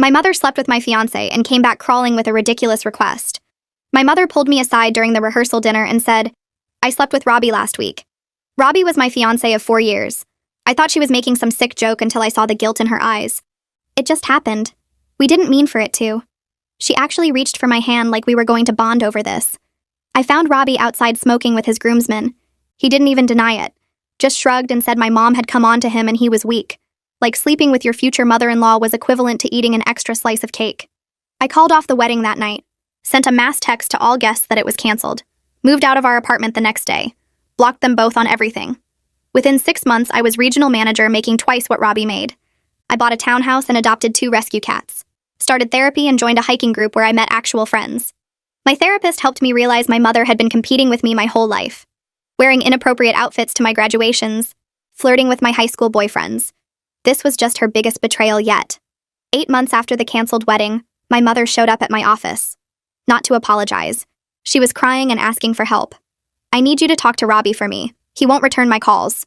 My mother slept with my fiancé and came back crawling with a ridiculous request. My mother pulled me aside during the rehearsal dinner and said, "I slept with Robbie last week." Robbie was my fiancé of 4 years. I thought she was making some sick joke until I saw the guilt in her eyes. It just happened. We didn't mean for it to. She actually reached for my hand like we were going to bond over this. I found Robbie outside smoking with his groomsmen. He didn't even deny it, just shrugged and said my mom had come on to him and he was weak. Like sleeping with your future mother-in-law was equivalent to eating an extra slice of cake. I called off the wedding that night, sent a mass text to all guests that it was canceled, moved out of our apartment the next day, blocked them both on everything. Within 6 months, I was regional manager making twice what Robbie made. I bought a townhouse and adopted 2 rescue cats, started therapy and joined a hiking group where I met actual friends. My therapist helped me realize my mother had been competing with me my whole life, wearing inappropriate outfits to my graduations, flirting with my high school boyfriends. This was just her biggest betrayal yet. 8 months after the canceled wedding, my mother showed up at my office. Not to apologize. She was crying and asking for help. "I need you to talk to Robbie for me. He won't return my calls."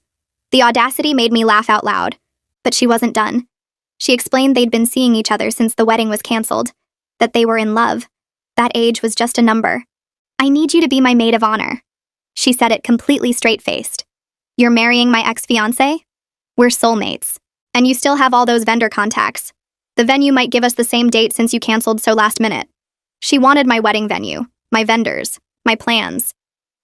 The audacity made me laugh out loud. But she wasn't done. She explained they'd been seeing each other since the wedding was canceled, that they were in love. That age was just a number. "I need you to be my maid of honor." She said it completely straight-faced. "You're marrying my ex-fiancé? We're soulmates. And you still have all those vendor contacts. The venue might give us the same date since you canceled so last minute." She wanted my wedding venue, my vendors, my plans.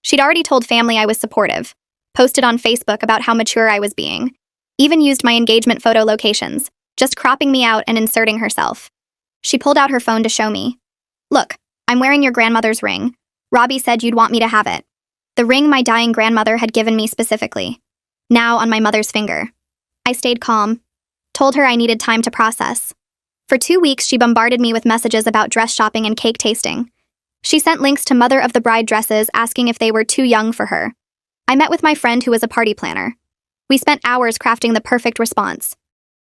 She'd already told family I was supportive, posted on Facebook about how mature I was being, even used my engagement photo locations, just cropping me out and inserting herself. She pulled out her phone to show me. "Look, I'm wearing your grandmother's ring. Robbie said you'd want me to have it." The ring my dying grandmother had given me specifically. Now on my mother's finger. I stayed calm, told her I needed time to process. For 2 weeks, she bombarded me with messages about dress shopping and cake tasting. She sent links to mother of the bride dresses asking if they were too young for her. I met with my friend who was a party planner. We spent hours crafting the perfect response.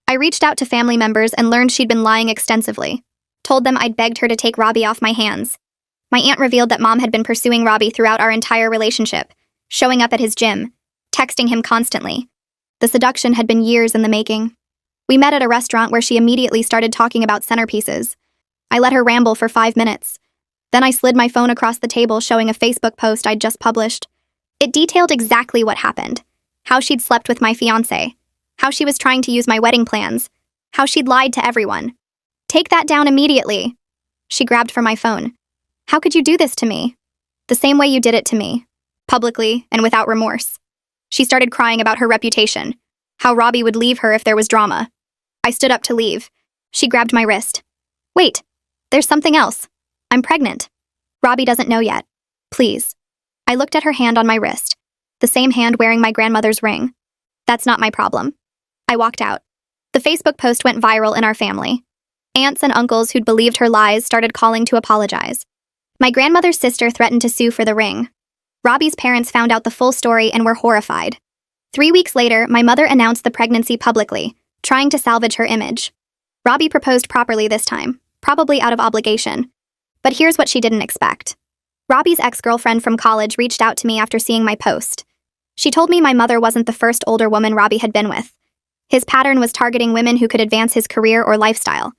I reached out to family members and learned she'd been lying extensively. Told them I'd begged her to take Robbie off my hands. My aunt revealed that mom had been pursuing Robbie throughout our entire relationship, showing up at his gym, texting him constantly. The seduction had been years in the making. We met at a restaurant where she immediately started talking about centerpieces. I let her ramble for 5 minutes. Then I slid my phone across the table showing a Facebook post I'd just published. It detailed exactly what happened. How she'd slept with my fiancé. How she was trying to use my wedding plans. How she'd lied to everyone. "Take that down immediately." She grabbed for my phone. "How could you do this to me?" "The same way you did it to me. Publicly and without remorse." She started crying about her reputation. How Robbie would leave her if there was drama. I stood up to leave. She grabbed my wrist. "Wait, there's something else. I'm pregnant. Robbie doesn't know yet. Please." I looked at her hand on my wrist, the same hand wearing my grandmother's ring. "That's not my problem." I walked out. The Facebook post went viral in our family. Aunts and uncles who'd believed her lies started calling to apologize. My grandmother's sister threatened to sue for the ring. Robbie's parents found out the full story and were horrified. 3 weeks later, my mother announced the pregnancy publicly, trying to salvage her image. Robbie proposed properly this time, probably out of obligation. But here's what she didn't expect. Robbie's ex-girlfriend from college reached out to me after seeing my post. She told me my mother wasn't the first older woman Robbie had been with. His pattern was targeting women who could advance his career or lifestyle.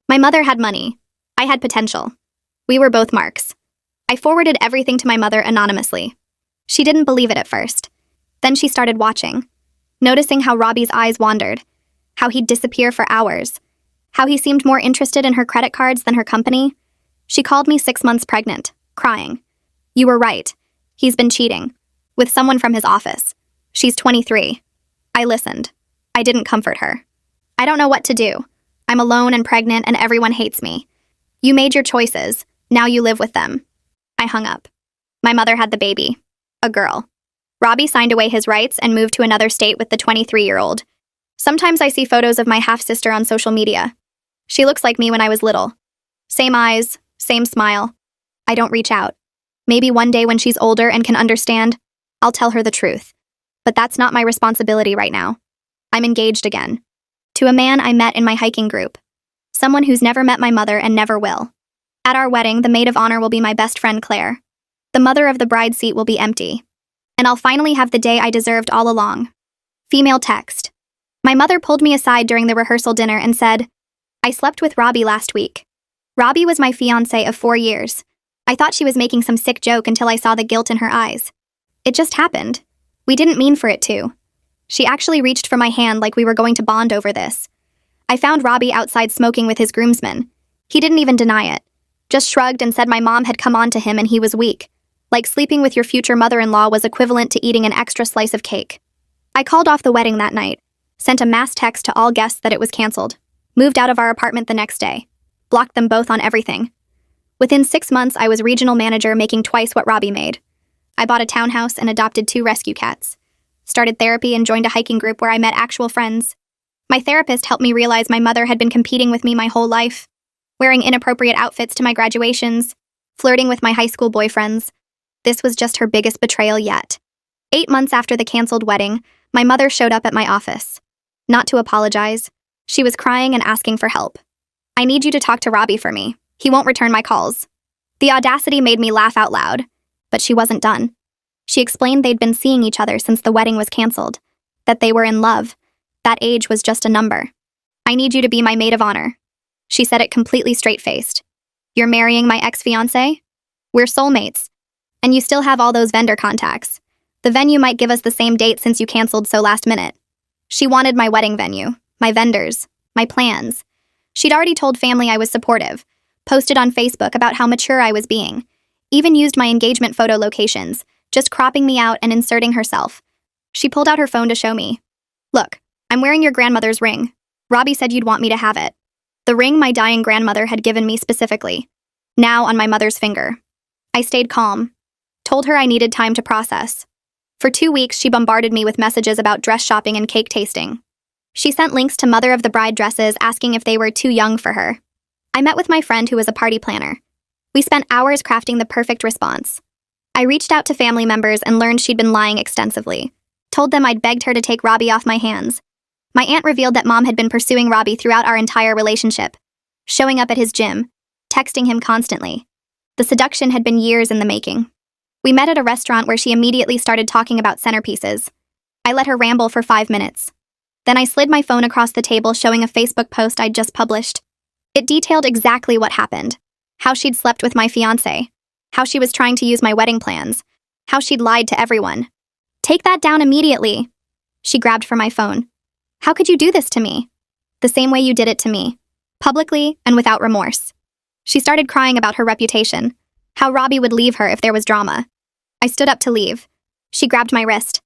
My mother had money. I had potential. We were both marks. I forwarded everything to my mother anonymously. She didn't believe it at first. Then she started watching, noticing how Robbie's eyes wandered, how he'd disappear for hours, how he seemed more interested in her credit cards than her company. She called me 6 months pregnant, crying. "You were right. He's been cheating. With someone from his office. She's 23. I listened. I didn't comfort her. "I don't know what to do. I'm alone and pregnant and everyone hates me. You made your choices. Now you live with them." I hung up. My mother had the baby. A girl. Robbie signed away his rights and moved to another state with the 23-year-old. Sometimes I see photos of my half-sister on social media. She looks like me when I was little. Same eyes, same smile. I don't reach out. Maybe one day when she's older and can understand, I'll tell her the truth. But that's not my responsibility right now. I'm engaged again. To a man I met in my hiking group. Someone who's never met my mother and never will. At our wedding, the maid of honor will be my best friend Claire. The mother of the bride seat will be empty. And I'll finally have the day I deserved all along. Female text. My mother pulled me aside during the rehearsal dinner and said, I slept with Robbie last week. Robbie was my fiancé of 4 years. I thought she was making some sick joke until I saw the guilt in her eyes. It just happened. We didn't mean for it to. She actually reached for my hand like we were going to bond over this. I found Robbie outside smoking with his groomsmen. He didn't even deny it. Just shrugged and said my mom had come on to him and he was weak. Like sleeping with your future mother-in-law was equivalent to eating an extra slice of cake. I called off the wedding that night, sent a mass text to all guests that it was canceled, moved out of our apartment the next day, blocked them both on everything. Within 6 months, I was regional manager making twice what Robbie made. I bought a townhouse and adopted 2 rescue cats. Started therapy and joined a hiking group where I met actual friends. My therapist helped me realize my mother had been competing with me my whole life, wearing inappropriate outfits to my graduations, flirting with my high school boyfriends. This was just her biggest betrayal yet. 8 months after the canceled wedding, my mother showed up at my office. Not to apologize. She was crying and asking for help. I need you to talk to Robbie for me. He won't return my calls. The audacity made me laugh out loud, but she wasn't done. She explained they'd been seeing each other since the wedding was canceled, that they were in love. That age was just a number. I need you to be my maid of honor. She said it completely straight-faced. You're marrying my ex-fiancé? We're soulmates. And you still have all those vendor contacts. The venue might give us the same date since you canceled so last minute. She wanted my wedding venue, my vendors, my plans. She'd already told family I was supportive, posted on Facebook about how mature I was being, even used my engagement photo locations, just cropping me out and inserting herself. She pulled out her phone to show me. Look, I'm wearing your grandmother's ring. Robbie said you'd want me to have it. The ring my dying grandmother had given me specifically. Now on my mother's finger. I stayed calm. Told her I needed time to process. For 2 weeks, she bombarded me with messages about dress shopping and cake tasting. She sent links to mother of the bride dresses asking if they were too young for her. I met with my friend who was a party planner. We spent hours crafting the perfect response. I reached out to family members and learned she'd been lying extensively. Told them I'd begged her to take Robbie off my hands. My aunt revealed that mom had been pursuing Robbie throughout our entire relationship, showing up at his gym, texting him constantly. The seduction had been years in the making. We met at a restaurant where she immediately started talking about centerpieces. I let her ramble for 5 minutes. Then I slid my phone across the table showing a Facebook post I'd just published. It detailed exactly what happened. How she'd slept with my fiancé. How she was trying to use my wedding plans. How she'd lied to everyone. Take that down immediately. She grabbed for my phone. How could you do this to me? The same way you did it to me. Publicly and without remorse. She started crying about her reputation. How Robbie would leave her if there was drama. I stood up to leave. She grabbed my wrist.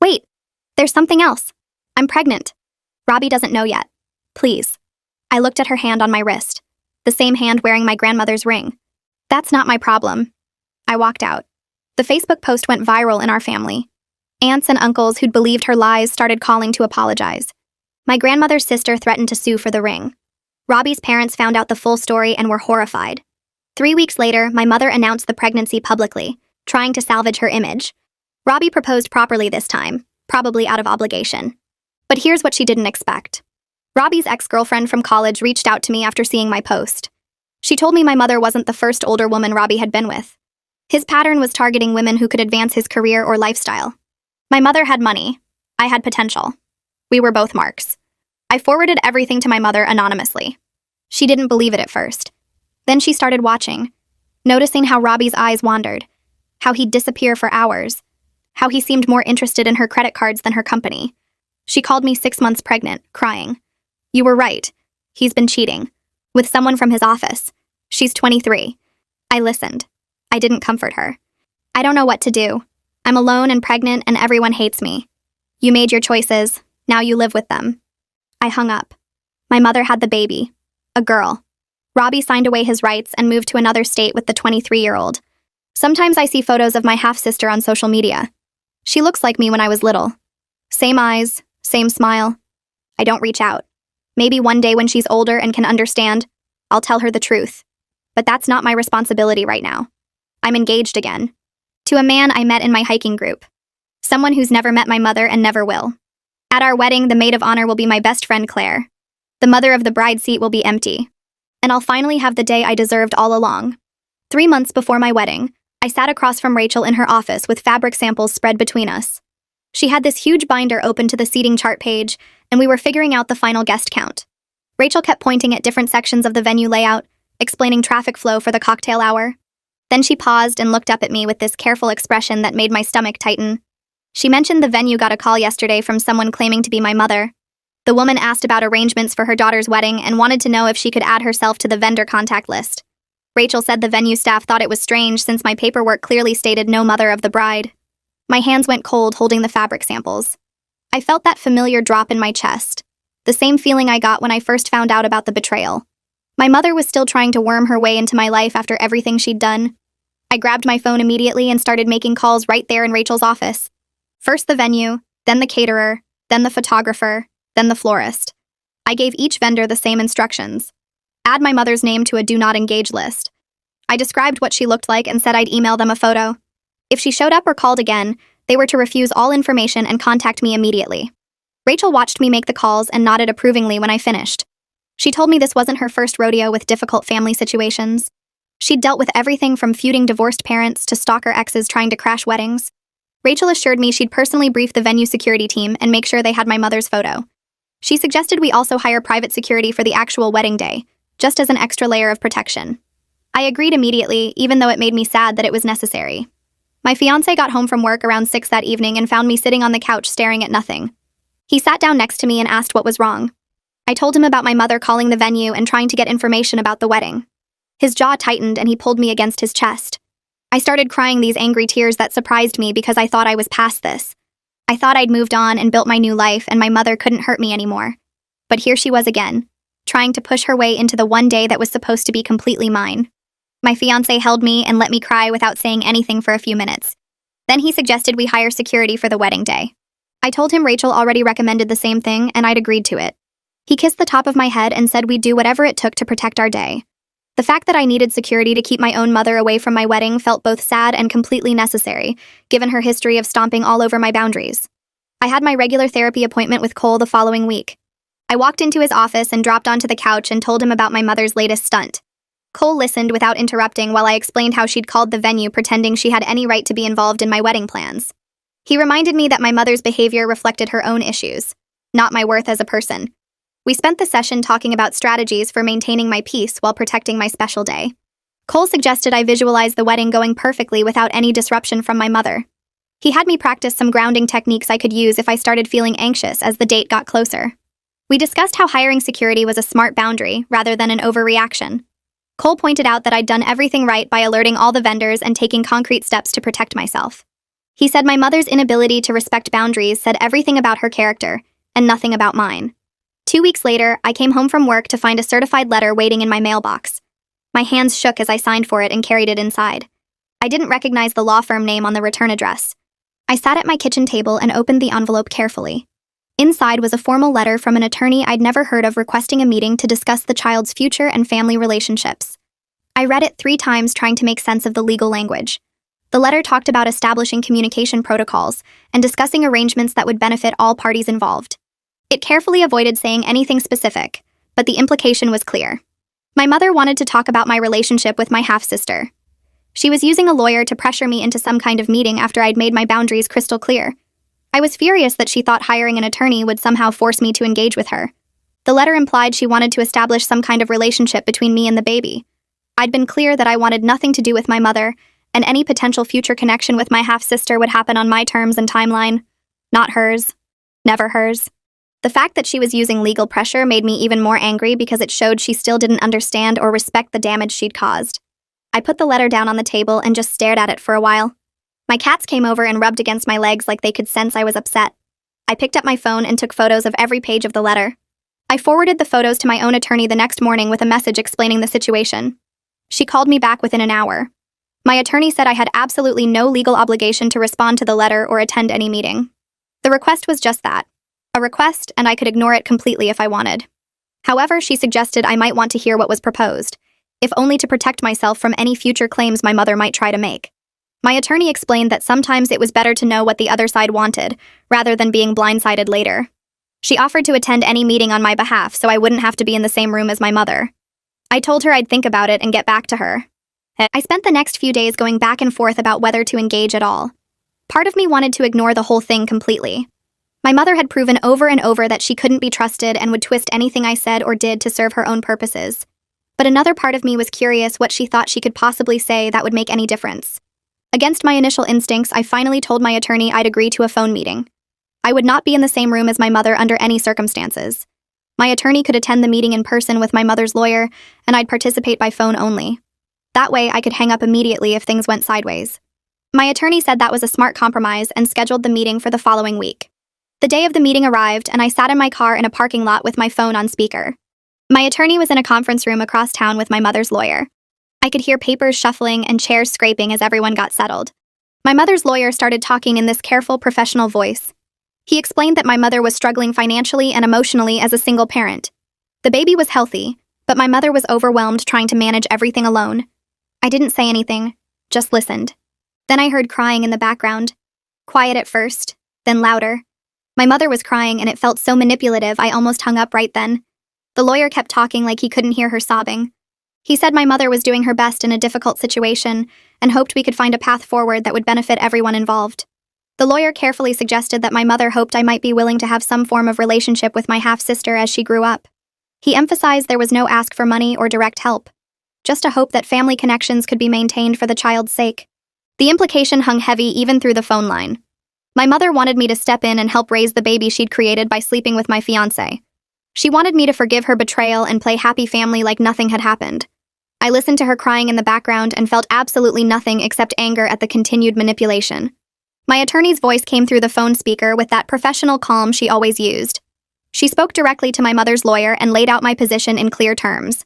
Wait, there's something else. I'm pregnant. Robbie doesn't know yet. Please. I looked at her hand on my wrist. The same hand wearing my grandmother's ring. That's not my problem. I walked out. The Facebook post went viral in our family. Aunts and uncles who'd believed her lies started calling to apologize. My grandmother's sister threatened to sue for the ring. Robbie's parents found out the full story and were horrified. 3 weeks later, my mother announced the pregnancy publicly, trying to salvage her image. Robbie proposed properly this time, probably out of obligation. But here's what she didn't expect. Robbie's ex-girlfriend from college reached out to me after seeing my post. She told me my mother wasn't the first older woman Robbie had been with. His pattern was targeting women who could advance his career or lifestyle. My mother had money. I had potential. We were both marks. I forwarded everything to my mother anonymously. She didn't believe it at first. Then she started watching, noticing how Robbie's eyes wandered, how he'd disappear for hours, how he seemed more interested in her credit cards than her company. She called me 6 months pregnant, crying. You were right. He's been cheating. With someone from his office. She's 23. I listened. I didn't comfort her. I don't know what to do. I'm alone and pregnant and everyone hates me. You made your choices. Now you live with them. I hung up. My mother had the baby. A girl. Robbie signed away his rights and moved to another state with the 23-year-old. Sometimes I see photos of my half-sister on social media. She looks like me when I was little. Same eyes, same smile. I don't reach out. Maybe one day when she's older and can understand, I'll tell her the truth. But that's not my responsibility right now. I'm engaged again. To a man I met in my hiking group. Someone who's never met my mother and never will. At our wedding, the maid of honor will be my best friend Claire. The mother of the bride seat will be empty. And I'll finally have the day I deserved all along. 3 months before my wedding, I sat across from Rachel in her office with fabric samples spread between us. She had this huge binder open to the seating chart page, and we were figuring out the final guest count. Rachel kept pointing at different sections of the venue layout, explaining traffic flow for the cocktail hour. Then she paused and looked up at me with this careful expression that made my stomach tighten. She mentioned the venue got a call yesterday from someone claiming to be my mother. The woman asked about arrangements for her daughter's wedding and wanted to know if she could add herself to the vendor contact list. Rachel said the venue staff thought it was strange since my paperwork clearly stated no mother of the bride. My hands went cold holding the fabric samples. I felt that familiar drop in my chest, the same feeling I got when I first found out about the betrayal. My mother was still trying to worm her way into my life after everything she'd done. I grabbed my phone immediately and started making calls right there in Rachel's office. First the venue, then the caterer, then the photographer, then the florist. I gave each vendor the same instructions. Add my mother's name to a do not engage list. I described what she looked like and said I'd email them a photo. If she showed up or called again, they were to refuse all information and contact me immediately. Rachel watched me make the calls and nodded approvingly when I finished. She told me this wasn't her first rodeo with difficult family situations. She'd dealt with everything from feuding divorced parents to stalker exes trying to crash weddings. Rachel assured me she'd personally brief the venue security team and make sure they had my mother's photo. She suggested we also hire private security for the actual wedding day, just as an extra layer of protection. I agreed immediately, even though it made me sad that it was necessary. My fiancé got home from work around 6 that evening and found me sitting on the couch staring at nothing. He sat down next to me and asked what was wrong. I told him about my mother calling the venue and trying to get information about the wedding. His jaw tightened and he pulled me against his chest. I started crying these angry tears that surprised me because I thought I was past this. I thought I'd moved on and built my new life and my mother couldn't hurt me anymore. But here she was again, trying to push her way into the one day that was supposed to be completely mine. My fiancé held me and let me cry without saying anything for a few minutes. Then he suggested we hire security for the wedding day. I told him Rachel already recommended the same thing and I'd agreed to it. He kissed the top of my head and said we'd do whatever it took to protect our day. The fact that I needed security to keep my own mother away from my wedding felt both sad and completely necessary, given her history of stomping all over my boundaries. I had my regular therapy appointment with Cole the following week. I walked into his office and dropped onto the couch and told him about my mother's latest stunt. Cole listened without interrupting while I explained how she'd called the venue pretending she had any right to be involved in my wedding plans. He reminded me that my mother's behavior reflected her own issues, not my worth as a person. We spent the session talking about strategies for maintaining my peace while protecting my special day. Cole suggested I visualize the wedding going perfectly without any disruption from my mother. He had me practice some grounding techniques I could use if I started feeling anxious as the date got closer. We discussed how hiring security was a smart boundary rather than an overreaction. Cole pointed out that I'd done everything right by alerting all the vendors and taking concrete steps to protect myself. He said my mother's inability to respect boundaries said everything about her character, and nothing about mine. 2 weeks later, I came home from work to find a certified letter waiting in my mailbox. My hands shook as I signed for it and carried it inside. I didn't recognize the law firm name on the return address. I sat at my kitchen table and opened the envelope carefully. Inside was a formal letter from an attorney I'd never heard of requesting a meeting to discuss the child's future and family relationships. I read it 3 times trying to make sense of the legal language. The letter talked about establishing communication protocols and discussing arrangements that would benefit all parties involved. It carefully avoided saying anything specific, but the implication was clear. My mother wanted to talk about my relationship with my half-sister. She was using a lawyer to pressure me into some kind of meeting after I'd made my boundaries crystal clear. I was furious that she thought hiring an attorney would somehow force me to engage with her. The letter implied she wanted to establish some kind of relationship between me and the baby. I'd been clear that I wanted nothing to do with my mother, and any potential future connection with my half-sister would happen on my terms and timeline. Not hers. Never hers. The fact that she was using legal pressure made me even more angry because it showed she still didn't understand or respect the damage she'd caused. I put the letter down on the table and just stared at it for a while. My cats came over and rubbed against my legs like they could sense I was upset. I picked up my phone and took photos of every page of the letter. I forwarded the photos to my own attorney the next morning with a message explaining the situation. She called me back within an hour. My attorney said I had absolutely no legal obligation to respond to the letter or attend any meeting. The request was just that. A request, and I could ignore it completely if I wanted. However, she suggested I might want to hear what was proposed, if only to protect myself from any future claims my mother might try to make. My attorney explained that sometimes it was better to know what the other side wanted, rather than being blindsided later. She offered to attend any meeting on my behalf so I wouldn't have to be in the same room as my mother. I told her I'd think about it and get back to her. I spent the next few days going back and forth about whether to engage at all. Part of me wanted to ignore the whole thing completely. My mother had proven over and over that she couldn't be trusted and would twist anything I said or did to serve her own purposes. But another part of me was curious what she thought she could possibly say that would make any difference. Against my initial instincts, I finally told my attorney I'd agree to a phone meeting. I would not be in the same room as my mother under any circumstances. My attorney could attend the meeting in person with my mother's lawyer, and I'd participate by phone only. That way, I could hang up immediately if things went sideways. My attorney said that was a smart compromise and scheduled the meeting for the following week. The day of the meeting arrived, and I sat in my car in a parking lot with my phone on speaker. My attorney was in a conference room across town with my mother's lawyer. I could hear papers shuffling and chairs scraping as everyone got settled. My mother's lawyer started talking in this careful, professional voice. He explained that my mother was struggling financially and emotionally as a single parent. The baby was healthy, but my mother was overwhelmed trying to manage everything alone. I didn't say anything, just listened. Then I heard crying in the background. Quiet at first, then louder. My mother was crying and it felt so manipulative I almost hung up right then. The lawyer kept talking like he couldn't hear her sobbing. He said my mother was doing her best in a difficult situation and hoped we could find a path forward that would benefit everyone involved. The lawyer carefully suggested that my mother hoped I might be willing to have some form of relationship with my half-sister as she grew up. He emphasized there was no ask for money or direct help, just a hope that family connections could be maintained for the child's sake. The implication hung heavy even through the phone line. My mother wanted me to step in and help raise the baby she'd created by sleeping with my fiancé. She wanted me to forgive her betrayal and play happy family like nothing had happened. I listened to her crying in the background and felt absolutely nothing except anger at the continued manipulation. My attorney's voice came through the phone speaker with that professional calm she always used. She spoke directly to my mother's lawyer and laid out my position in clear terms.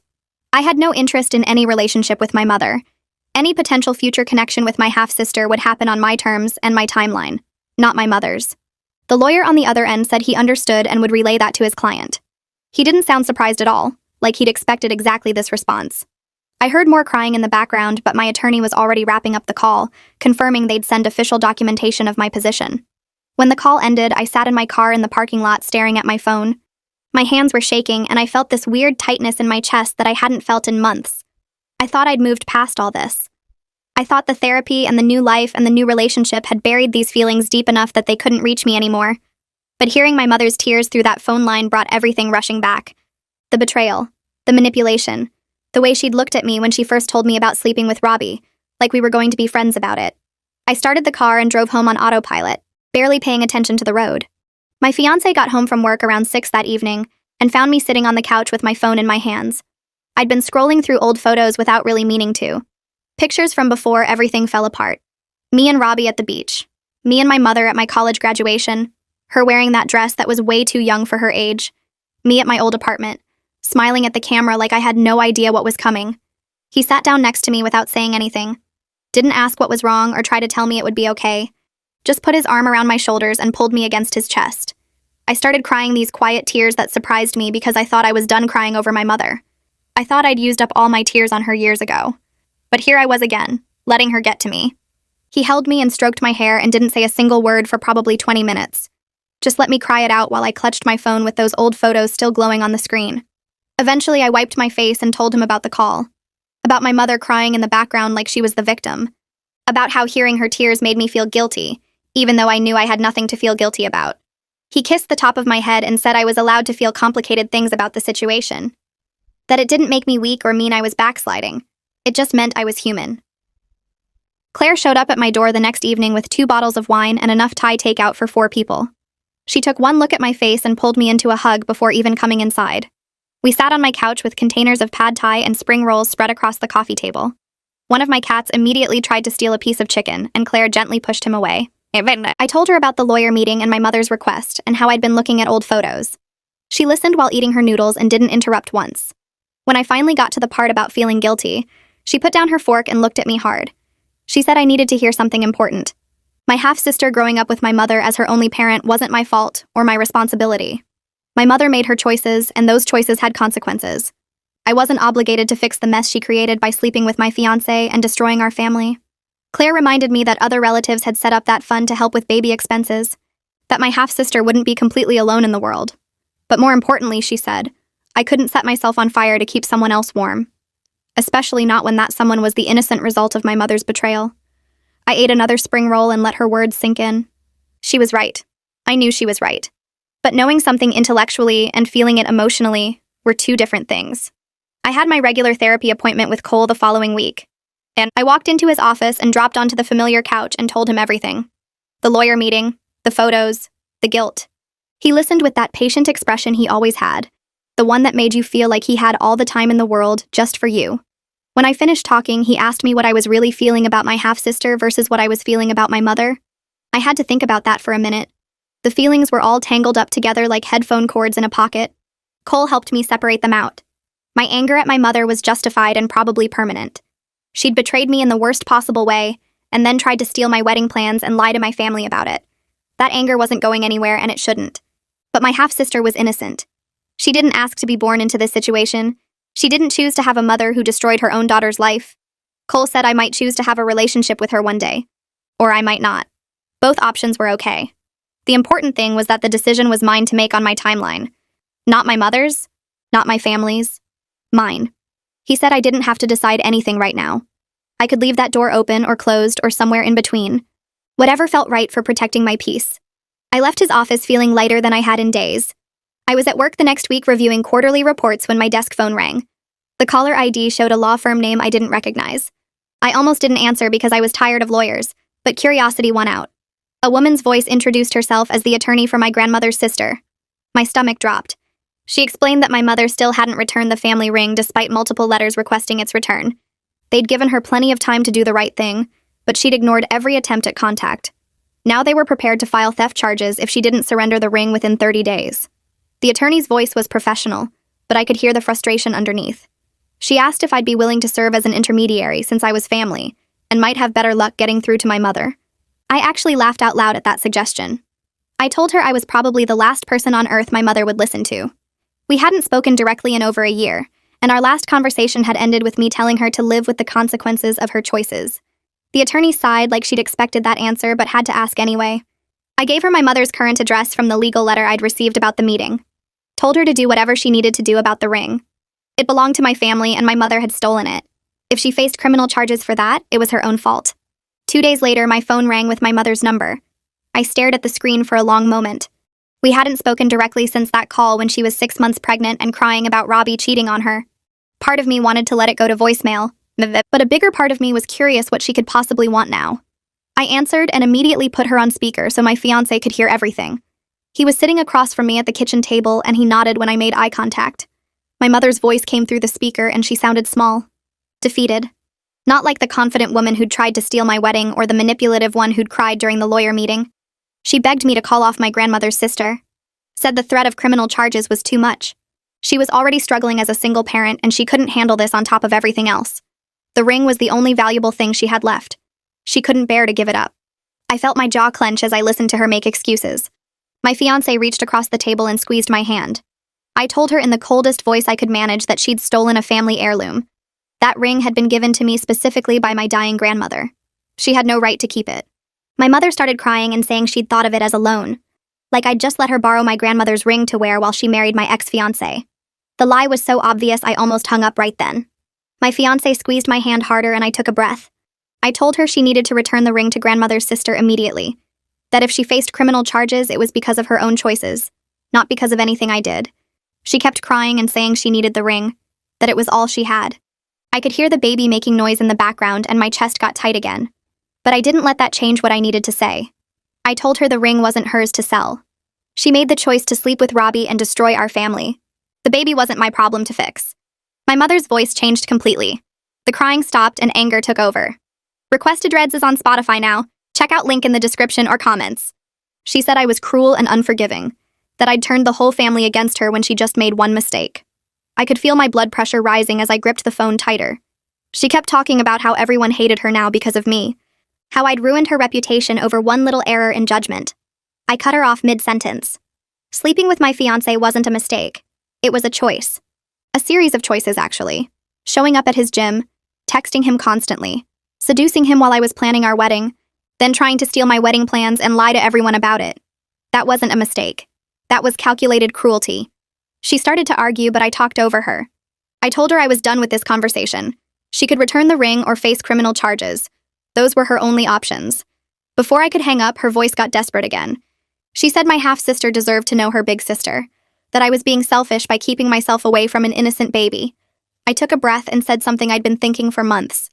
I had no interest in any relationship with my mother. Any potential future connection with my half-sister would happen on my terms and my timeline, not my mother's. The lawyer on the other end said he understood and would relay that to his client. He didn't sound surprised at all, like he'd expected exactly this response. I heard more crying in the background, but my attorney was already wrapping up the call, confirming they'd send official documentation of my position. When the call ended, I sat in my car in the parking lot staring at my phone. My hands were shaking, and I felt this weird tightness in my chest that I hadn't felt in months. I thought I'd moved past all this. I thought the therapy and the new life and the new relationship had buried these feelings deep enough that they couldn't reach me anymore. But hearing my mother's tears through that phone line brought everything rushing back. The betrayal, the manipulation, the way she'd looked at me when she first told me about sleeping with Robbie, like we were going to be friends about it. I started the car and drove home on autopilot, barely paying attention to the road. My fiancé got home from work around 6 that evening and found me sitting on the couch with my phone in my hands. I'd been scrolling through old photos without really meaning to. Pictures from before everything fell apart. Me and Robbie at the beach. Me and my mother at my college graduation. Her wearing that dress that was way too young for her age. Me at my old apartment, smiling at the camera like I had no idea what was coming. He sat down next to me without saying anything. Didn't ask what was wrong or try to tell me it would be okay. Just put his arm around my shoulders and pulled me against his chest. I started crying these quiet tears that surprised me because I thought I was done crying over my mother. I thought I'd used up all my tears on her years ago. But here I was again, letting her get to me. He held me and stroked my hair and didn't say a single word for probably 20 minutes. Just let me cry it out while I clutched my phone with those old photos still glowing on the screen. Eventually, I wiped my face and told him about the call. About my mother crying in the background like she was the victim. About how hearing her tears made me feel guilty, even though I knew I had nothing to feel guilty about. He kissed the top of my head and said I was allowed to feel complicated things about the situation. That it didn't make me weak or mean I was backsliding. It just meant I was human. Claire showed up at my door the next evening with 2 bottles of wine and enough Thai takeout for 4 people. She took one look at my face and pulled me into a hug before even coming inside. We sat on my couch with containers of pad thai and spring rolls spread across the coffee table. One of my cats immediately tried to steal a piece of chicken, and Claire gently pushed him away. I told her about the lawyer meeting and my mother's request, and how I'd been looking at old photos. She listened while eating her noodles and didn't interrupt once. When I finally got to the part about feeling guilty, she put down her fork and looked at me hard. She said I needed to hear something important. My half-sister growing up with my mother as her only parent wasn't my fault or my responsibility. My mother made her choices, and those choices had consequences. I wasn't obligated to fix the mess she created by sleeping with my fiancé and destroying our family. Claire reminded me that other relatives had set up that fund to help with baby expenses, that my half-sister wouldn't be completely alone in the world. But more importantly, she said, I couldn't set myself on fire to keep someone else warm. Especially not when that someone was the innocent result of my mother's betrayal. I ate another spring roll and let her words sink in. She was right. I knew she was right. But knowing something intellectually and feeling it emotionally were two different things. I had my regular therapy appointment with Cole the following week, and I walked into his office and dropped onto the familiar couch and told him everything. The lawyer meeting, the photos, the guilt. He listened with that patient expression he always had, the one that made you feel like he had all the time in the world just for you. When I finished talking, he asked me what I was really feeling about my half-sister versus what I was feeling about my mother. I had to think about that for a minute. The feelings were all tangled up together like headphone cords in a pocket. Cole helped me separate them out. My anger at my mother was justified and probably permanent. She'd betrayed me in the worst possible way, and then tried to steal my wedding plans and lie to my family about it. That anger wasn't going anywhere, and it shouldn't. But my half-sister was innocent. She didn't ask to be born into this situation. She didn't choose to have a mother who destroyed her own daughter's life. Cole said I might choose to have a relationship with her one day. Or I might not. Both options were okay. The important thing was that the decision was mine to make on my timeline. Not my mother's, not my family's, mine. He said I didn't have to decide anything right now. I could leave that door open or closed or somewhere in between. Whatever felt right for protecting my peace. I left his office feeling lighter than I had in days. I was at work the next week reviewing quarterly reports when my desk phone rang. The caller ID showed a law firm name I didn't recognize. I almost didn't answer because I was tired of lawyers, but curiosity won out. A woman's voice introduced herself as the attorney for my grandmother's sister. My stomach dropped. She explained that my mother still hadn't returned the family ring despite multiple letters requesting its return. They'd given her plenty of time to do the right thing, but she'd ignored every attempt at contact. Now they were prepared to file theft charges if she didn't surrender the ring within 30 days. The attorney's voice was professional, but I could hear the frustration underneath. She asked if I'd be willing to serve as an intermediary since I was family, and might have better luck getting through to my mother. I actually laughed out loud at that suggestion. I told her I was probably the last person on earth my mother would listen to. We hadn't spoken directly in over a year, and our last conversation had ended with me telling her to live with the consequences of her choices. The attorney sighed like she'd expected that answer but had to ask anyway. I gave her my mother's current address from the legal letter I'd received about the meeting. Told her to do whatever she needed to do about the ring. It belonged to my family and my mother had stolen it. If she faced criminal charges for that, it was her own fault. 2 days later, my phone rang with my mother's number. I stared at the screen for a long moment. We hadn't spoken directly since that call when she was 6 months pregnant and crying about Robbie cheating on her. Part of me wanted to let it go to voicemail, but a bigger part of me was curious what she could possibly want now. I answered and immediately put her on speaker so my fiancé could hear everything. He was sitting across from me at the kitchen table and he nodded when I made eye contact. My mother's voice came through the speaker and she sounded small. Defeated. Not like the confident woman who'd tried to steal my wedding or the manipulative one who'd cried during the lawyer meeting. She begged me to call off my grandmother's sister. Said the threat of criminal charges was too much. She was already struggling as a single parent and she couldn't handle this on top of everything else. The ring was the only valuable thing she had left. She couldn't bear to give it up. I felt my jaw clench as I listened to her make excuses. My fiancé reached across the table and squeezed my hand. I told her in the coldest voice I could manage that she'd stolen a family heirloom. That ring had been given to me specifically by my dying grandmother. She had no right to keep it. My mother started crying and saying she'd thought of it as a loan. Like I'd just let her borrow my grandmother's ring to wear while she married my ex-fiancé. The lie was so obvious I almost hung up right then. My fiancé squeezed my hand harder and I took a breath. I told her she needed to return the ring to grandmother's sister immediately. That if she faced criminal charges, it was because of her own choices, not because of anything I did. She kept crying and saying she needed the ring, that it was all she had. I could hear the baby making noise in the background and my chest got tight again. But I didn't let that change what I needed to say. I told her the ring wasn't hers to sell. She made the choice to sleep with Robbie and destroy our family. The baby wasn't my problem to fix. My mother's voice changed completely. The crying stopped and anger took over. Requested Reds is on Spotify now. Check out link in the description or comments. She said I was cruel and unforgiving, that I'd turned the whole family against her when she just made one mistake. I could feel my blood pressure rising as I gripped the phone tighter. She kept talking about how everyone hated her now because of me, how I'd ruined her reputation over one little error in judgment. I cut her off mid-sentence. Sleeping with my fiancé wasn't a mistake. It was a choice. A series of choices, actually. Showing up at his gym, texting him constantly, seducing him while I was planning our wedding, then trying to steal my wedding plans and lie to everyone about it. That wasn't a mistake. That was calculated cruelty. She started to argue, but I talked over her. I told her I was done with this conversation. She could return the ring or face criminal charges. Those were her only options. Before I could hang up, her voice got desperate again. She said my half-sister deserved to know her big sister, that I was being selfish by keeping myself away from an innocent baby. I took a breath and said something I'd been thinking for months.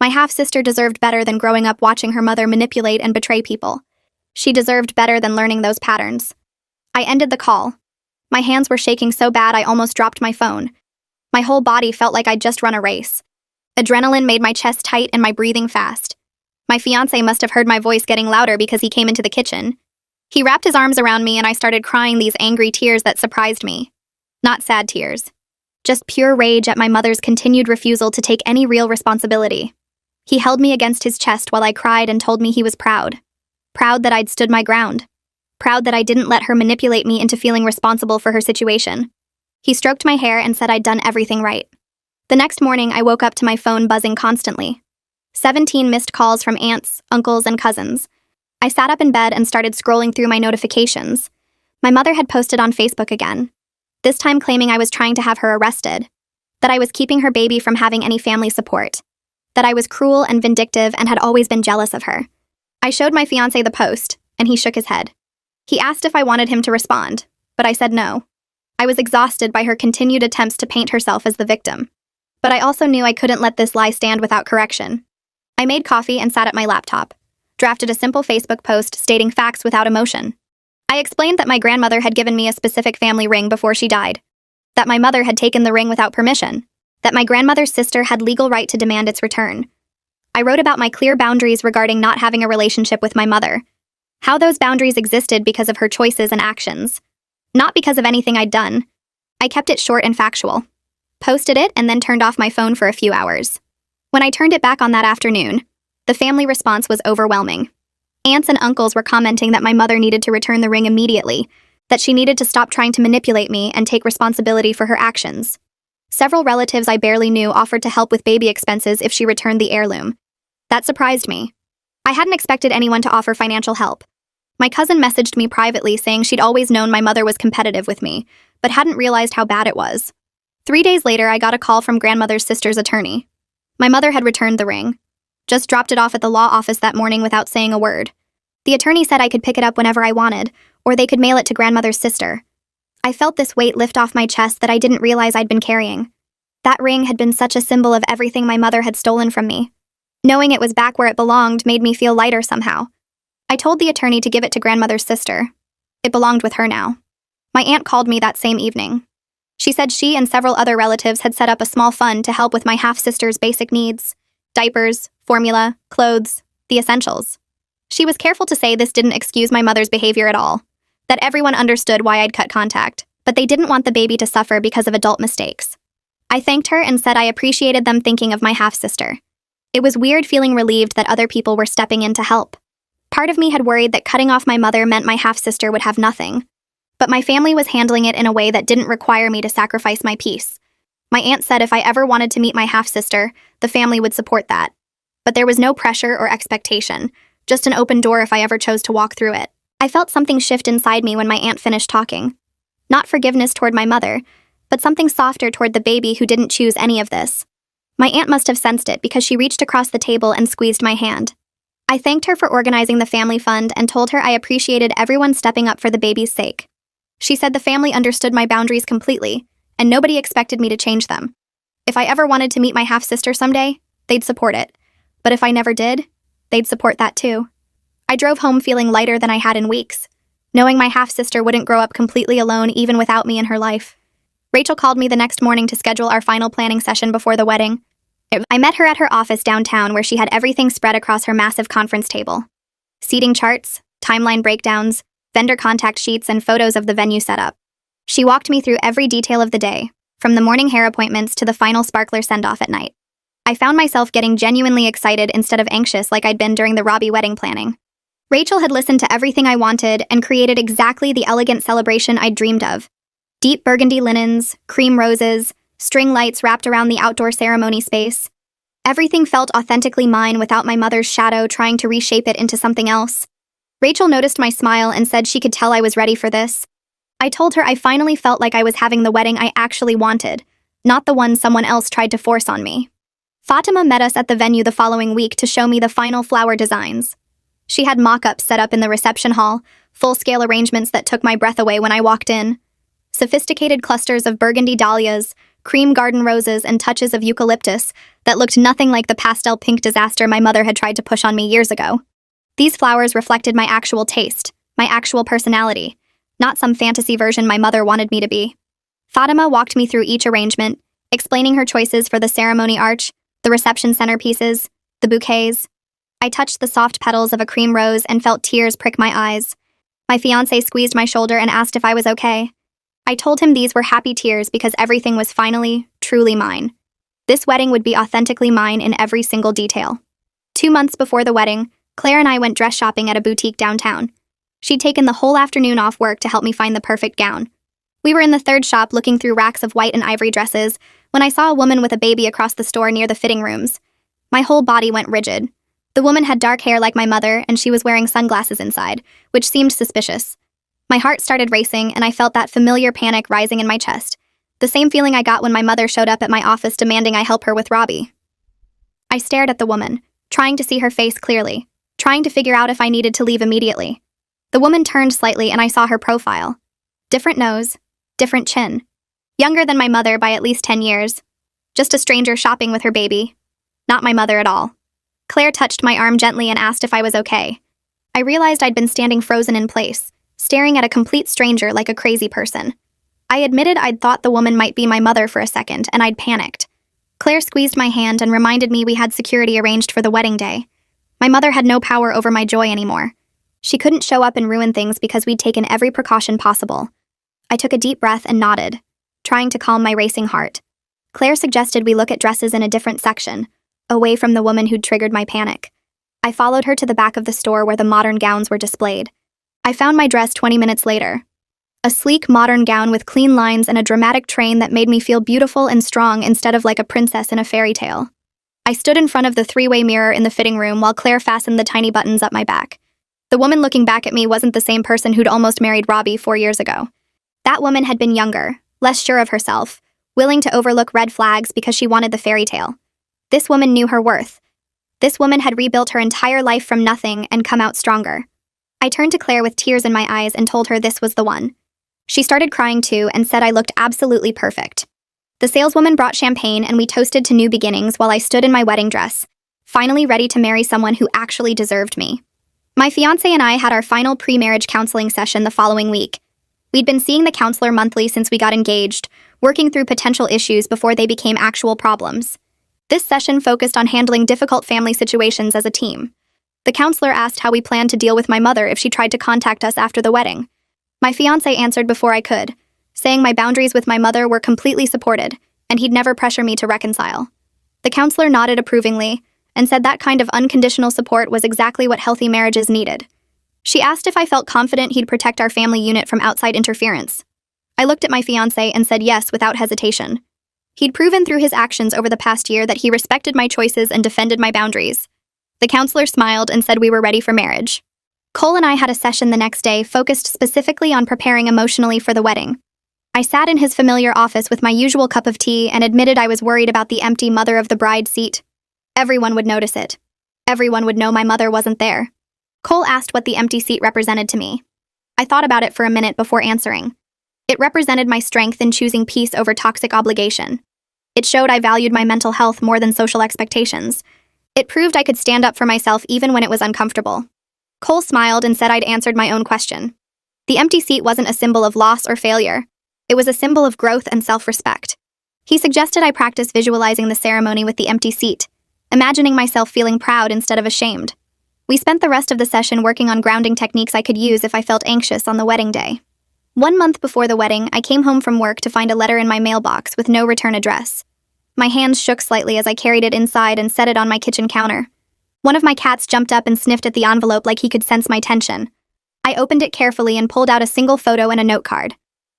My half-sister deserved better than growing up watching her mother manipulate and betray people. She deserved better than learning those patterns. I ended the call. My hands were shaking so bad I almost dropped my phone. My whole body felt like I'd just run a race. Adrenaline made my chest tight and my breathing fast. My fiancé must have heard my voice getting louder because he came into the kitchen. He wrapped his arms around me and I started crying these angry tears that surprised me. Not sad tears. Just pure rage at my mother's continued refusal to take any real responsibility. He held me against his chest while I cried and told me he was proud. Proud that I'd stood my ground. Proud that I didn't let her manipulate me into feeling responsible for her situation. He stroked my hair and said I'd done everything right. The next morning, I woke up to my phone buzzing constantly. 17 missed calls from aunts, uncles, and cousins. I sat up in bed and started scrolling through my notifications. My mother had posted on Facebook again, this time claiming I was trying to have her arrested, that I was keeping her baby from having any family support, that I was cruel and vindictive and had always been jealous of her. I showed my fiancé the post, and he shook his head. He asked if I wanted him to respond, but I said no. I was exhausted by her continued attempts to paint herself as the victim. But I also knew I couldn't let this lie stand without correction. I made coffee and sat at my laptop, drafted a simple Facebook post stating facts without emotion. I explained that my grandmother had given me a specific family ring before she died, that my mother had taken the ring without permission, that my grandmother's sister had legal right to demand its return. I wrote about my clear boundaries regarding not having a relationship with my mother, how those boundaries existed because of her choices and actions, not because of anything I'd done. I kept it short and factual, posted it, and then turned off my phone for a few hours. When I turned it back on that afternoon, the family response was overwhelming. Aunts and uncles were commenting that my mother needed to return the ring immediately, that she needed to stop trying to manipulate me and take responsibility for her actions. Several relatives I barely knew offered to help with baby expenses if she returned the heirloom. That surprised me. I hadn't expected anyone to offer financial help. My cousin messaged me privately saying she'd always known my mother was competitive with me, but hadn't realized how bad it was. 3 days later, I got a call from grandmother's sister's attorney. My mother had returned the ring. Just dropped it off at the law office that morning without saying a word. The attorney said I could pick it up whenever I wanted, or they could mail it to grandmother's sister. I felt this weight lift off my chest that I didn't realize I'd been carrying. That ring had been such a symbol of everything my mother had stolen from me. Knowing it was back where it belonged made me feel lighter somehow. I told the attorney to give it to grandmother's sister. It belonged with her now. My aunt called me that same evening. She said she and several other relatives had set up a small fund to help with my half-sister's basic needs: diapers, formula, clothes, the essentials. She was careful to say this didn't excuse my mother's behavior at all, that everyone understood why I'd cut contact, but they didn't want the baby to suffer because of adult mistakes. I thanked her and said I appreciated them thinking of my half-sister. It was weird feeling relieved that other people were stepping in to help. Part of me had worried that cutting off my mother meant my half-sister would have nothing, but my family was handling it in a way that didn't require me to sacrifice my peace. My aunt said if I ever wanted to meet my half-sister, the family would support that. But there was no pressure or expectation, just an open door if I ever chose to walk through it. I felt something shift inside me when my aunt finished talking. Not forgiveness toward my mother, but something softer toward the baby who didn't choose any of this. My aunt must have sensed it because she reached across the table and squeezed my hand. I thanked her for organizing the family fund and told her I appreciated everyone stepping up for the baby's sake. She said the family understood my boundaries completely, and nobody expected me to change them. If I ever wanted to meet my half-sister someday, they'd support it. But if I never did, they'd support that too. I drove home feeling lighter than I had in weeks, knowing my half-sister wouldn't grow up completely alone even without me in her life. Rachel called me the next morning to schedule our final planning session before the wedding. I met her at her office downtown where she had everything spread across her massive conference table. Seating charts, timeline breakdowns, vendor contact sheets, and photos of the venue setup. She walked me through every detail of the day, from the morning hair appointments to the final sparkler send-off at night. I found myself getting genuinely excited instead of anxious like I'd been during the Robbie wedding planning. Rachel had listened to everything I wanted and created exactly the elegant celebration I'd dreamed of. Deep burgundy linens, cream roses, string lights wrapped around the outdoor ceremony space. Everything felt authentically mine without my mother's shadow trying to reshape it into something else. Rachel noticed my smile and said she could tell I was ready for this. I told her I finally felt like I was having the wedding I actually wanted, not the one someone else tried to force on me. Fatima met us at the venue the following week to show me the final flower designs. She had mock-ups set up in the reception hall, full-scale arrangements that took my breath away when I walked in. Sophisticated clusters of burgundy dahlias, cream garden roses, and touches of eucalyptus that looked nothing like the pastel pink disaster my mother had tried to push on me years ago. These flowers reflected my actual taste, my actual personality, not some fantasy version my mother wanted me to be. Fatima walked me through each arrangement, explaining her choices for the ceremony arch, the reception centerpieces, the bouquets. I touched the soft petals of a cream rose and felt tears prick my eyes. My fiancé squeezed my shoulder and asked if I was okay. I told him these were happy tears because everything was finally, truly mine. This wedding would be authentically mine in every single detail. 2 months before the wedding, Claire and I went dress shopping at a boutique downtown. She'd taken the whole afternoon off work to help me find the perfect gown. We were in the third shop looking through racks of white and ivory dresses when I saw a woman with a baby across the store near the fitting rooms. My whole body went rigid. The woman had dark hair like my mother, and she was wearing sunglasses inside, which seemed suspicious. My heart started racing, and I felt that familiar panic rising in my chest, the same feeling I got when my mother showed up at my office demanding I help her with Robbie. I stared at the woman, trying to see her face clearly, trying to figure out if I needed to leave immediately. The woman turned slightly, and I saw her profile. Different nose, different chin. Younger than my mother by at least 10 years. Just a stranger shopping with her baby. Not my mother at all. Claire touched my arm gently and asked if I was okay. I realized I'd been standing frozen in place, staring at a complete stranger like a crazy person. I admitted I'd thought the woman might be my mother for a second, and I'd panicked. Claire squeezed my hand and reminded me we had security arranged for the wedding day. My mother had no power over my joy anymore. She couldn't show up and ruin things because we'd taken every precaution possible. I took a deep breath and nodded, trying to calm my racing heart. Claire suggested we look at dresses in a different section, away from the woman who'd triggered my panic. I followed her to the back of the store where the modern gowns were displayed. I found my dress 20 minutes later. A sleek, modern gown with clean lines and a dramatic train that made me feel beautiful and strong instead of like a princess in a fairy tale. I stood in front of the three-way mirror in the fitting room while Claire fastened the tiny buttons up my back. The woman looking back at me wasn't the same person who'd almost married Robbie 4 years ago. That woman had been younger, less sure of herself, willing to overlook red flags because she wanted the fairy tale. This woman knew her worth. This woman had rebuilt her entire life from nothing and come out stronger. I turned to Claire with tears in my eyes and told her this was the one. She started crying too and said I looked absolutely perfect. The saleswoman brought champagne and we toasted to new beginnings while I stood in my wedding dress, finally ready to marry someone who actually deserved me. My fiancé and I had our final pre-marriage counseling session the following week. We'd been seeing the counselor monthly since we got engaged, working through potential issues before they became actual problems. This session focused on handling difficult family situations as a team. The counselor asked how we planned to deal with my mother if she tried to contact us after the wedding. My fiancé answered before I could, saying my boundaries with my mother were completely supported, and he'd never pressure me to reconcile. The counselor nodded approvingly, and said that kind of unconditional support was exactly what healthy marriages needed. She asked if I felt confident he'd protect our family unit from outside interference. I looked at my fiancé and said yes without hesitation. He'd proven through his actions over the past year that he respected my choices and defended my boundaries. The counselor smiled and said we were ready for marriage. Cole and I had a session the next day focused specifically on preparing emotionally for the wedding. I sat in his familiar office with my usual cup of tea and admitted I was worried about the empty mother of the bride seat. Everyone would notice it. Everyone would know my mother wasn't there. Cole asked what the empty seat represented to me. I thought about it for a minute before answering. It represented my strength in choosing peace over toxic obligation. It showed I valued my mental health more than social expectations. It proved I could stand up for myself even when it was uncomfortable. Cole smiled and said I'd answered my own question. The empty seat wasn't a symbol of loss or failure. It was a symbol of growth and self-respect. He suggested I practice visualizing the ceremony with the empty seat, imagining myself feeling proud instead of ashamed. We spent the rest of the session working on grounding techniques I could use if I felt anxious on the wedding day. 1 month before the wedding, I came home from work to find a letter in my mailbox with no return address. My hands shook slightly as I carried it inside and set it on my kitchen counter. One of my cats jumped up and sniffed at the envelope like he could sense my tension. I opened it carefully and pulled out a single photo and a note card.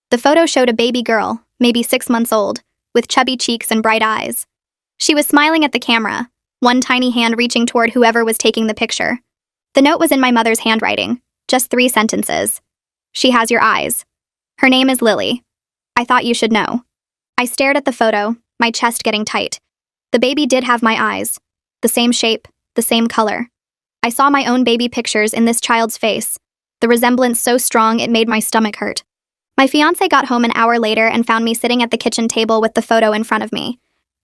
The photo showed a baby girl, maybe 6 months old, with chubby cheeks and bright eyes. She was smiling at the camera, one tiny hand reaching toward whoever was taking the picture. The note was in my mother's handwriting, just 3 sentences. She has your eyes. Her name is Lily. I thought you should know. I stared at the photo, my chest getting tight. The baby did have my eyes. The same shape, the same color. I saw my own baby pictures in this child's face, the resemblance so strong it made my stomach hurt. My fiancé got home an hour later and found me sitting at the kitchen table with the photo in front of me.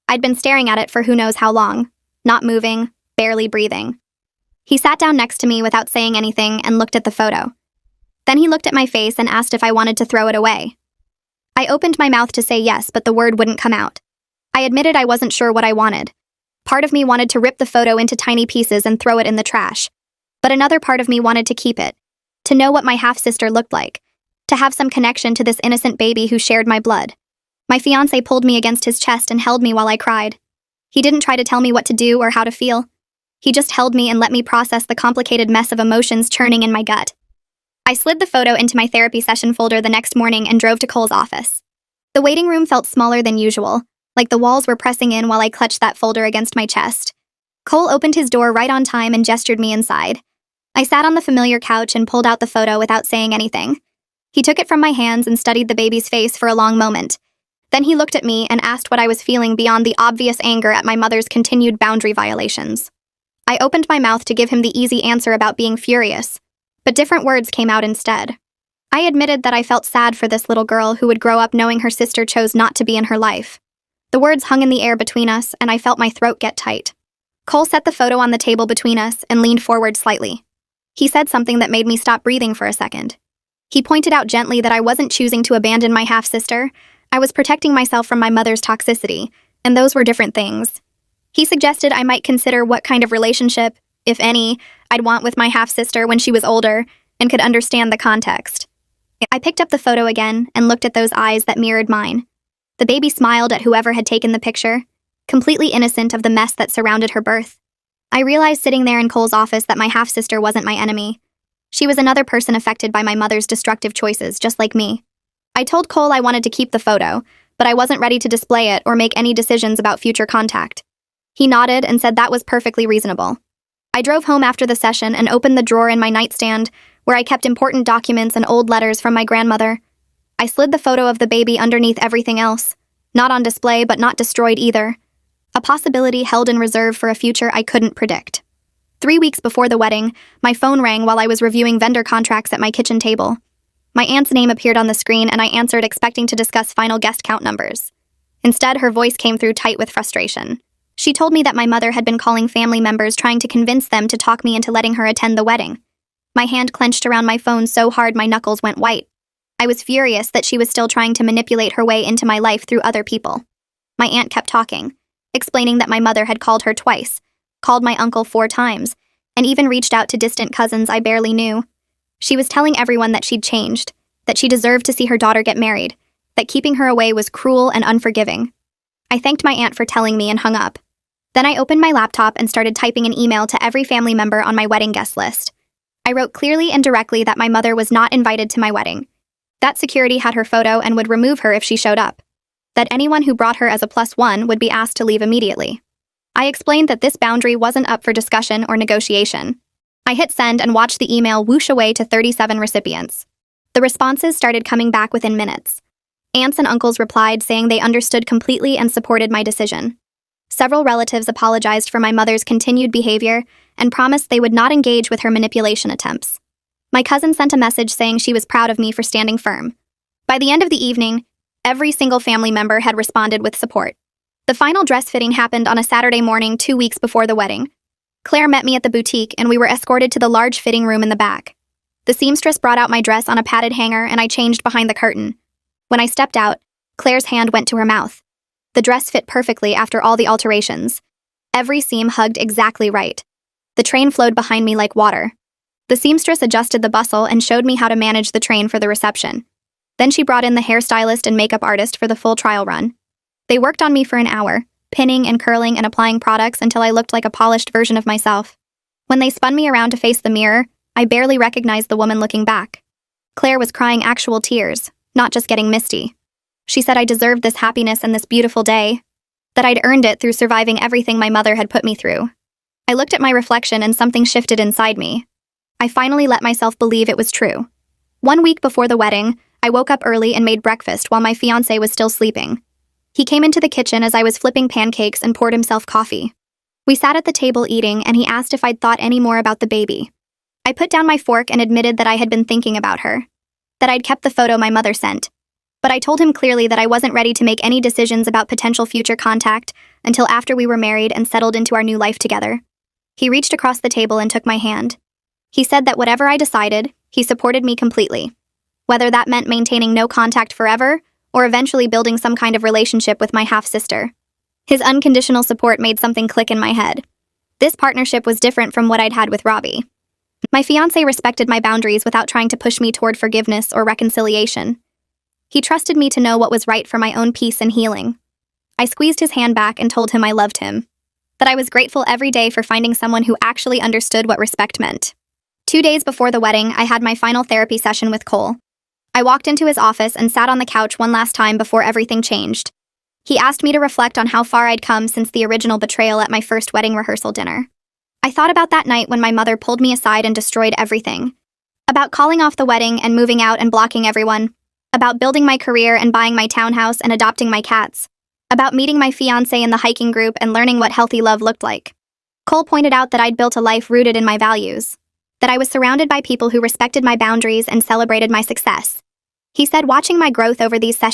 I'd been staring at it for who knows how long, not moving, barely breathing. He sat down next to me without saying anything and looked at the photo. Then he looked at my face and asked if I wanted to throw it away. I opened my mouth to say yes, but the word wouldn't come out. I admitted I wasn't sure what I wanted. Part of me wanted to rip the photo into tiny pieces and throw it in the trash. But another part of me wanted to keep it, to know what my half-sister looked like, to have some connection to this innocent baby who shared my blood. My fiancé pulled me against his chest and held me while I cried. He didn't try to tell me what to do or how to feel. He just held me and let me process the complicated mess of emotions churning in my gut. I slid the photo into my therapy session folder the next morning and drove to Cole's office. The waiting room felt smaller than usual, like the walls were pressing in while I clutched that folder against my chest. Cole opened his door right on time and gestured me inside. I sat on the familiar couch and pulled out the photo without saying anything. He took it from my hands and studied the baby's face for a long moment. Then he looked at me and asked what I was feeling beyond the obvious anger at my mother's continued boundary violations. I opened my mouth to give him the easy answer about being furious, but different words came out instead. I admitted that I felt sad for this little girl who would grow up knowing her sister chose not to be in her life. The words hung in the air between us, and I felt my throat get tight. Cole set the photo on the table between us and leaned forward slightly. He said something that made me stop breathing for a second. He pointed out gently that I wasn't choosing to abandon my half-sister. I was protecting myself from my mother's toxicity, and those were different things. He suggested I might consider what kind of relationship, if any, I'd want with my half-sister when she was older and could understand the context. I picked up the photo again and looked at those eyes that mirrored mine. The baby smiled at whoever had taken the picture, completely innocent of the mess that surrounded her birth. I realized sitting there in Cole's office that my half-sister wasn't my enemy. She was another person affected by my mother's destructive choices, just like me. I told Cole I wanted to keep the photo, but I wasn't ready to display it or make any decisions about future contact. He nodded and said that was perfectly reasonable. I drove home after the session and opened the drawer in my nightstand, where I kept important documents and old letters from my grandmother. I slid the photo of the baby underneath everything else, not on display but not destroyed either. A possibility held in reserve for a future I couldn't predict. 3 weeks before the wedding, my phone rang while I was reviewing vendor contracts at my kitchen table. My aunt's name appeared on the screen and I answered expecting to discuss final guest count numbers. Instead, her voice came through tight with frustration. She told me that my mother had been calling family members trying to convince them to talk me into letting her attend the wedding. My hand clenched around my phone so hard my knuckles went white. I was furious that she was still trying to manipulate her way into my life through other people. My aunt kept talking, explaining that my mother had called her twice, called my uncle 4 times, and even reached out to distant cousins I barely knew. She was telling everyone that she'd changed, that she deserved to see her daughter get married, that keeping her away was cruel and unforgiving. I thanked my aunt for telling me and hung up. Then I opened my laptop and started typing an email to every family member on my wedding guest list. I wrote clearly and directly that my mother was not invited to my wedding, that security had her photo and would remove her if she showed up, that anyone who brought her as a +1 would be asked to leave immediately. I explained that this boundary wasn't up for discussion or negotiation. I hit send and watched the email whoosh away to 37 recipients. The responses started coming back within minutes. Aunts and uncles replied saying they understood completely and supported my decision. Several relatives apologized for my mother's continued behavior and promised they would not engage with her manipulation attempts. My cousin sent a message saying she was proud of me for standing firm. By the end of the evening, every single family member had responded with support. The final dress fitting happened on a Saturday morning 2 weeks before the wedding. Claire met me at the boutique and we were escorted to the large fitting room in the back. The seamstress brought out my dress on a padded hanger and I changed behind the curtain. When I stepped out, Claire's hand went to her mouth. The dress fit perfectly after all the alterations. Every seam hugged exactly right. The train flowed behind me like water. The seamstress adjusted the bustle and showed me how to manage the train for the reception. Then she brought in the hairstylist and makeup artist for the full trial run. They worked on me for an hour, pinning and curling and applying products until I looked like a polished version of myself. When they spun me around to face the mirror, I barely recognized the woman looking back. Claire was crying actual tears, not just getting misty. She said I deserved this happiness and this beautiful day, that I'd earned it through surviving everything my mother had put me through. I looked at my reflection and something shifted inside me. I finally let myself believe it was true. 1 week before the wedding, I woke up early and made breakfast while my fiancé was still sleeping. He came into the kitchen as I was flipping pancakes and poured himself coffee. We sat at the table eating, and he asked if I'd thought any more about the baby. I put down my fork and admitted that I had been thinking about her, that I'd kept the photo my mother sent. But I told him clearly that I wasn't ready to make any decisions about potential future contact until after we were married and settled into our new life together. He reached across the table and took my hand. He said that whatever I decided, he supported me completely. Whether that meant maintaining no contact forever, or eventually building some kind of relationship with my half-sister. His unconditional support made something click in my head. This partnership was different from what I'd had with Robbie. My fiancé respected my boundaries without trying to push me toward forgiveness or reconciliation. He trusted me to know what was right for my own peace and healing. I squeezed his hand back and told him I loved him, that I was grateful every day for finding someone who actually understood what respect meant. 2 days before the wedding, I had my final therapy session with Cole. I walked into his office and sat on the couch one last time before everything changed. He asked me to reflect on how far I'd come since the original betrayal at my first wedding rehearsal dinner. I thought about that night when my mother pulled me aside and destroyed everything. About calling off the wedding and moving out and blocking everyone. About building my career and buying my townhouse and adopting my cats. About meeting my fiancé in the hiking group and learning what healthy love looked like. Cole pointed out that I'd built a life rooted in my values. That I was surrounded by people who respected my boundaries and celebrated my success. He said watching my growth over these sessions